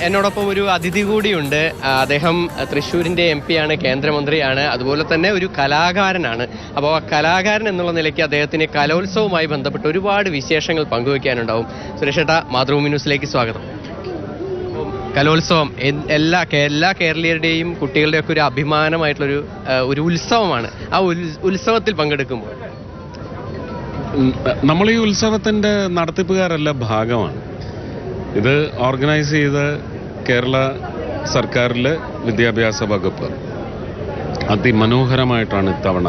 എന്നോടൊപ്പം ഒരു അതിഥി കൂടിയുണ്ട്. അദ്ദേഹം തൃശ്ശൂരിൻ്റെ MP ആണ്, കേന്ദ്രമന്ത്രിയാണ്, അതുപോലെ തന്നെ ഒരു കലാകാരനാണ്. അപ്പോൾ ആ കലാകാരൻ എന്നുള്ള നിലയ്ക്ക് അദ്ദേഹത്തിന് കലോത്സവവുമായി ബന്ധപ്പെട്ട് ഒരുപാട് വിശേഷങ്ങൾ പങ്കുവയ്ക്കാനുണ്ടാവും. സുരേഷേട്ടാ, മാതൃഭൂമി ന്യൂസിലേക്ക് സ്വാഗതം. കലോത്സവം എല്ലാ കേരളീയരുടെയും കുട്ടികളുടെയൊക്കെ ഒരു അഭിമാനമായിട്ടുള്ളൊരു ഉത്സവമാണ്. ആ ഉത്സവത്തിൽ പങ്കെടുക്കുമ്പോൾ നമ്മൾ ഈ ഉത്സവത്തിൻ്റെ നടത്തിപ്പുകാരല്ല, ഭാഗമാണ്. ഇത് ഓർഗനൈസ് ചെയ്ത കേരള സർക്കാരിലെ വിദ്യാഭ്യാസ വകുപ്പ് അതിമനോഹരമായിട്ടാണ് ഇത്തവണ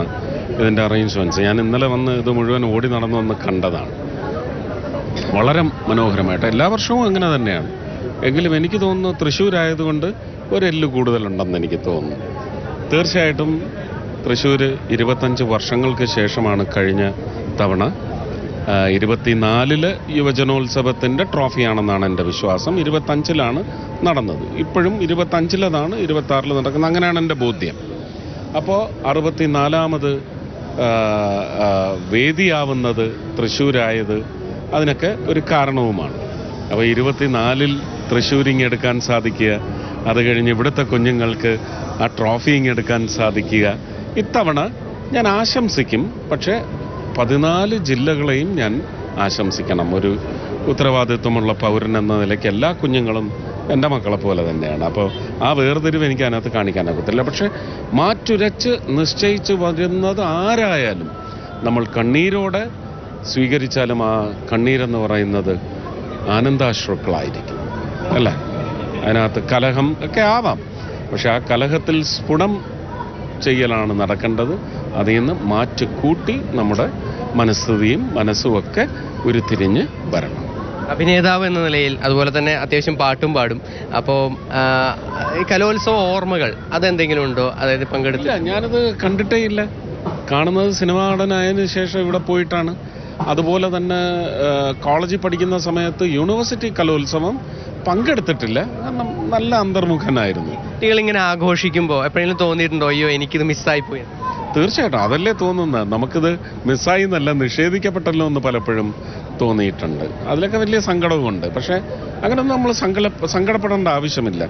ഇതിൻ്റെ അറേഞ്ച്മെൻറ്റ്സ്. ഞാൻ ഇന്നലെ വന്ന് ഇത് മുഴുവൻ ഓടി നടന്നു വന്ന് കണ്ടതാണ്. വളരെ മനോഹരമായിട്ട് എല്ലാ വർഷവും അങ്ങനെ തന്നെയാണ്. എങ്കിലും എനിക്ക് തോന്നുന്നു തൃശ്ശൂരായതുകൊണ്ട് ഒരു എല്ല് കൂടുതലുണ്ടെന്ന് എനിക്ക് തോന്നുന്നു. തീർച്ചയായിട്ടും തൃശ്ശൂർ 25 വർഷങ്ങൾക്ക് ശേഷമാണ് കഴിഞ്ഞ തവണ 24 യുവജനോത്സവത്തിൻ്റെ ട്രോഫിയാണെന്നാണ് എൻ്റെ വിശ്വാസം. 25 നടന്നത്. ഇപ്പോഴും 25 26 നടക്കുന്നത്. അങ്ങനെയാണ് എൻ്റെ ബോധ്യം. അപ്പോൾ 64 വേദിയാവുന്നത് തൃശ്ശൂരായത് അതിനൊക്കെ ഒരു കാരണവുമാണ്. അപ്പോൾ 24 തൃശ്ശൂരിങ്ങെടുക്കാൻ സാധിക്കുക, അത് കഴിഞ്ഞ് ഇവിടുത്തെ കുഞ്ഞുങ്ങൾക്ക് ആ ട്രോഫി ഇങ്ങെടുക്കാൻ സാധിക്കുക. ഇത്തവണ ഞാൻ ആശംസിക്കും, പക്ഷേ 14 ജില്ലകളെയും ഞാൻ ആശംസിക്കണം. ഒരു ഉത്തരവാദിത്വമുള്ള പൗരൻ എന്ന നിലയ്ക്ക് എല്ലാ കുഞ്ഞുങ്ങളും എൻ്റെ മക്കളെ പോലെ തന്നെയാണ്. അപ്പോൾ ആ വേർതിരിവ് എനിക്ക് അതിനകത്ത് കാണിക്കാനാകത്തില്ല. പക്ഷേ മാറ്റുരച്ച് നിശ്ചയിച്ച് വരുന്നത് ആരായാലും നമ്മൾ കണ്ണീരോടെ സ്വീകരിച്ചാലും ആ കണ്ണീരെന്ന് പറയുന്നത് ആനന്ദാശ്രുക്കളായിരിക്കും, അല്ലേ? അതിനകത്ത് കലഹം ഒക്കെ ആവാം, പക്ഷെ ആ കലഹത്തിൽ സ്ഫുടം ചെയ്യലാണ് നടക്കേണ്ടത്. അതിൽ നിന്ന് മാറ്റുകൂട്ടി നമ്മുടെ മനസ്ഥിതിയും മനസ്സുമൊക്കെ ഉരുത്തിരിഞ്ഞ് വരണം. അഭിനേതാവ് എന്ന നിലയിൽ അതുപോലെ തന്നെ അത്യാവശ്യം പാട്ടും പാടും. അപ്പോൾ ഈ കലോത്സവ ഓർമ്മകൾ അതെന്തെങ്കിലും ഉണ്ടോ? അതായത് പങ്കെടുത്തില്ല, ഞാനത് കണ്ടിട്ടേ ഇല്ല. കാണുന്നത് സിനിമാ നടനായതിനു ശേഷം ഇവിടെ പോയിട്ടാണ്. അതുപോലെ തന്നെ കോളേജിൽ പഠിക്കുന്ന സമയത്ത് യൂണിവേഴ്സിറ്റി കലോത്സവം പങ്കെടുത്തിട്ടില്ല. കാരണം നല്ല അന്തർമുഖനായിരുന്നു. കുട്ടികളിങ്ങനെ ആഘോഷിക്കുമ്പോൾ എപ്പോഴെങ്കിലും തോന്നിയിട്ടുണ്ടോ അയ്യോ എനിക്കിത് മിസ്സായി പോയി? തീർച്ചയായിട്ടും അതല്ലേ തോന്നുന്നത്. നമുക്കിത് മിസ്സായി എന്നല്ല, നിഷേധിക്കപ്പെട്ടല്ലോ എന്ന് പലപ്പോഴും തോന്നിയിട്ടുണ്ട്. അതിലൊക്കെ വലിയ സങ്കടവുമുണ്ട്. പക്ഷേ അങ്ങനെയൊന്നും നമ്മൾ സങ്കടപ്പെടേണ്ട ആവശ്യമില്ല.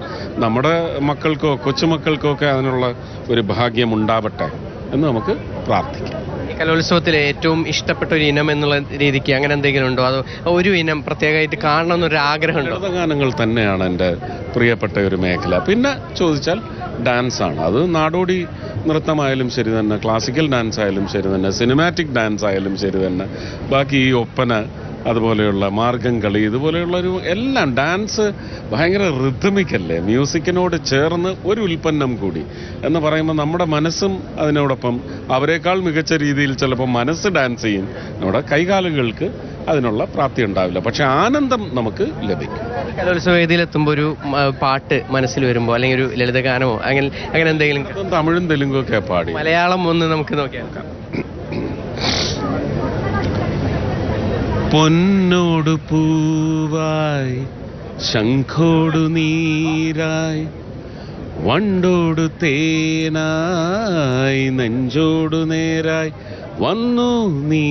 നമ്മുടെ മക്കൾക്കോ കൊച്ചുമക്കൾക്കോ ഒക്കെ അതിനുള്ള ഒരു ഭാഗ്യം ഉണ്ടാവട്ടെ എന്ന് നമുക്ക് പ്രാർത്ഥിക്കാം. ഈ കലോത്സവത്തിലെ ഏറ്റവും ഇഷ്ടപ്പെട്ട ഒരു ഇനം എന്നുള്ള രീതിക്ക് അങ്ങനെ എന്തെങ്കിലും ഉണ്ടോ? അതോ ഒരു ഇനം പ്രത്യേകമായിട്ട് കാണണമെന്നൊരു ആഗ്രഹമുണ്ടോ? ഗാനങ്ങൾ തന്നെയാണ് എൻ്റെ പ്രിയപ്പെട്ട ഒരു മേഖല. പിന്നെ ചോദിച്ചാൽ ഡാൻസാണ്. അത് നാടോടി നൃത്തമായാലും ശരി തന്നെ, ക്ലാസിക്കൽ ഡാൻസ് ആയാലും ശരി തന്നെ, സിനിമാറ്റിക് ഡാൻസ് ആയാലും ശരി തന്നെ, ബാക്കി ഈ ഒപ്പന, അതുപോലെയുള്ള മാർഗം കളി, ഇതുപോലെയുള്ളൊരു എല്ലാം ഡാൻസ് ഭയങ്കര റിഥമിക്കല്ലേ, മ്യൂസിക്കിനോട് ചേർന്ന് ഒരു ഉൽപ്പന്നം കൂടി എന്ന് പറയുമ്പോൾ നമ്മുടെ മനസ്സും അതിനോടൊപ്പം അവരെക്കാൾ മികച്ച രീതിയിൽ ചിലപ്പോൾ മനസ്സ് ഡാൻസ് ചെയ്യും. നമ്മുടെ കൈകാലുകൾക്ക് അതിനുള്ള പ്രാപ്തി ഉണ്ടാവില്ല, പക്ഷെ ആനന്ദം നമുക്ക് ലഭിക്കും. കലോത്സവ വേദിയിലെത്തുമ്പോൾ ഒരു പാട്ട് മനസ്സിൽ വരുമ്പോൾ അല്ലെങ്കിൽ ഒരു ലളിതഗാനമോ അങ്ങനെ എന്തെങ്കിലും? തമിഴും തെലുങ്കും ഒക്കെ പാടി. മലയാളം ഒന്ന് നമുക്ക് നോക്കിയാൽ പൊന്നോടു പൂവായി ശംഖോടു നീരായി വണ്ടോടു തേനായി നെഞ്ചോടു നേരായി വന്നു നീ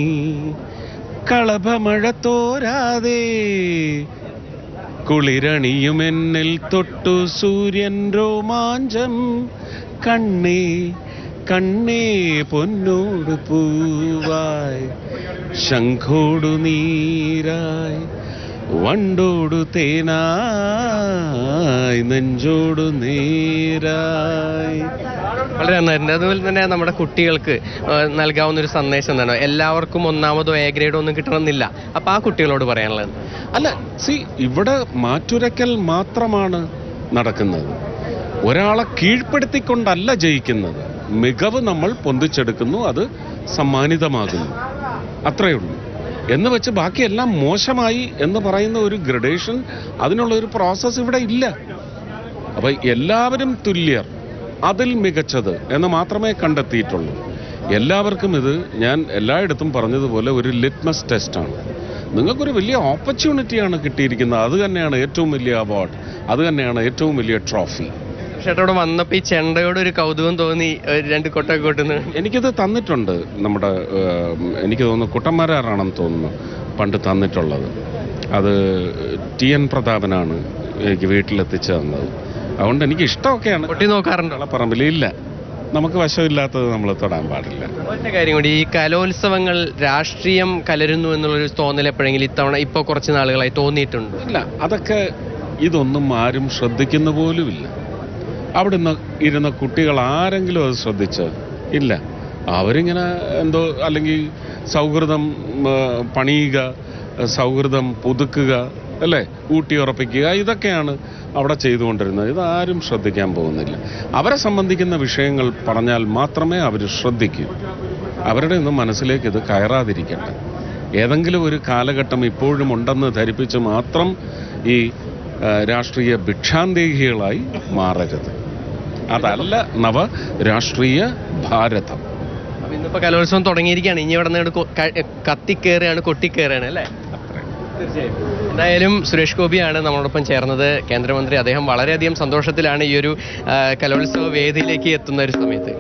കളഭമഴ തോരാതെ കുളിരണിയുമെന്നിൽ തൊട്ടു സൂര്യൻ രോമാഞ്ചം കണ്ണേ കണ്ണേ പൊന്നോടു പൂവായി ശംഖോടു നീരായി വണ്ടോടു തേനായി നെഞ്ചോടു നേരായി. വളരെ നന്നായിട്ടുണ്ട്. അതുപോലെ തന്നെ നമ്മുടെ കുട്ടികൾക്ക് നൽകാവുന്ന ഒരു സന്ദേശം എന്താണ്? എല്ലാവർക്കും ഒന്നാമതോ എ ഗ്രേഡോ ഒന്നും കിട്ടണമെന്നില്ല. അപ്പോൾ ആ കുട്ടികളോട് പറയാനുള്ളത് അല്ല, ഇവിടെ മാറ്റുരയ്ക്കൽ മാത്രമാണ് നടക്കുന്നത്. ഒരാളെ കീഴ്പ്പെടുത്തിക്കൊണ്ടല്ല ജയിക്കുന്നത്. മികവ് നമ്മൾ പൊന്തിച്ചെടുക്കുന്നു, അത് സമ്മാനിതമാകുന്നു, അത്രയേ ഉള്ളൂ. എന്ന് വെച്ച് ബാക്കിയെല്ലാം മോശമായി എന്ന് പറയുന്ന ഒരു ഗ്രഡേഷൻ, അതിനുള്ള ഒരു പ്രോസസ്സ് ഇവിടെ ഇല്ല. അപ്പം എല്ലാവരും തുല്യർ, അതിൽ മികച്ചത് എന്ന് മാത്രമേ കണ്ടെത്തിയിട്ടുള്ളൂ. എല്ലാവർക്കും ഇത് ഞാൻ എല്ലായിടത്തും പറഞ്ഞതുപോലെ ഒരു ലിറ്റ്മസ് ടെസ്റ്റാണ്. നിങ്ങൾക്കൊരു വലിയ ഓപ്പർച്യൂണിറ്റിയാണ് കിട്ടിയിരിക്കുന്നത്. അത് തന്നെയാണ് ഏറ്റവും വലിയ അവാർഡ്, അത് തന്നെയാണ് ഏറ്റവും വലിയ ട്രോഫി. ചേട്ടോട് വന്നപ്പോൾ ഈ ചെണ്ടയോട് ഒരു കൗതുകം തോന്നി, 2 കൊട്ടൊക്കെ കൊട്ടുന്നു. എനിക്കിത് തന്നിട്ടുണ്ട് നമ്മുടെ, എനിക്ക് തോന്നുന്നു കുട്ടന്മാരാറാണെന്ന് തോന്നുന്നു പണ്ട് തന്നിട്ടുള്ളത്. അത് TN പ്രതാപനാണ് എനിക്ക് വീട്ടിലെത്തിച്ചു തന്നത്. അതുകൊണ്ട് എനിക്ക് ഇഷ്ടമൊക്കെയാണ്. കൊട്ടി നോക്കാറുണ്ടോ? പറമ്പിൽ ഇല്ല, നമുക്ക് വശമില്ലാത്തത് നമ്മൾ തൊടാൻ പാടില്ല. ഒറ്റ കാര്യം കൂടി, ഈ കലോത്സവങ്ങൾ രാഷ്ട്രീയം കലരുന്നു എന്നുള്ളൊരു തോന്നൽ എപ്പോഴെങ്കിലും ഇത്തവണ ഇപ്പോൾ കുറച്ച് നാളുകളായി തോന്നിയിട്ടുണ്ട്? ഇല്ല, അതൊക്കെ ഇതൊന്നും ആരും ശ്രദ്ധിക്കുന്ന പോലുമില്ല. അവിടുന്ന് ഇരുന്ന കുട്ടികൾ ആരെങ്കിലും അത് ശ്രദ്ധിച്ചോ? ഇല്ല. അവരിങ്ങനെ എന്തോ അല്ലെങ്കിൽ സൗഹൃദം പണിയുക, സൗഹൃദം പുതുക്കുക, അല്ലേ, ഊട്ടിയുറപ്പിക്കുക, ഇതൊക്കെയാണ് അവിടെ ചെയ്തുകൊണ്ടിരുന്നത്. ഇതാരും ശ്രദ്ധിക്കാൻ പോകുന്നില്ല. അവരെ സംബന്ധിക്കുന്ന വിഷയങ്ങൾ പറഞ്ഞാൽ മാത്രമേ അവർ ശ്രദ്ധിക്കൂ. അവരുടെ ഒന്നും മനസ്സിലേക്ക് ഇത് കയറാതിരിക്കട്ടെ. ഏതെങ്കിലും ഒരു കാലഘട്ടം ഇപ്പോഴും ഉണ്ടെന്ന് ധരിപ്പിച്ച് മാത്രം ഈ രാഷ്ട്രീയ ഭിക്ഷാന്തേഹികളായി മാറരുത്. അതല്ല നവ രാഷ്ട്രീയ ഭാരതം. അപ്പം ഇന്നിപ്പോൾ കലോത്സവം തുടങ്ങിയിരിക്കുകയാണ്. ഇനി ഇവിടെ നിന്ന് കത്തിക്കേറുകയാണ്, കൊട്ടിക്കേറുകയാണ് അല്ലേ? തീർച്ചയായും. എന്തായാലും സുരേഷ് ഗോപിയാണ് നമ്മളോടൊപ്പം ചേർന്നത്, കേന്ദ്രമന്ത്രി. അദ്ദേഹം വളരെയധികം സന്തോഷത്തിലാണ് ഈ ഒരു കലോത്സവ വേദിയിലേക്ക് എത്തുന്ന ഒരു സമയത്ത്.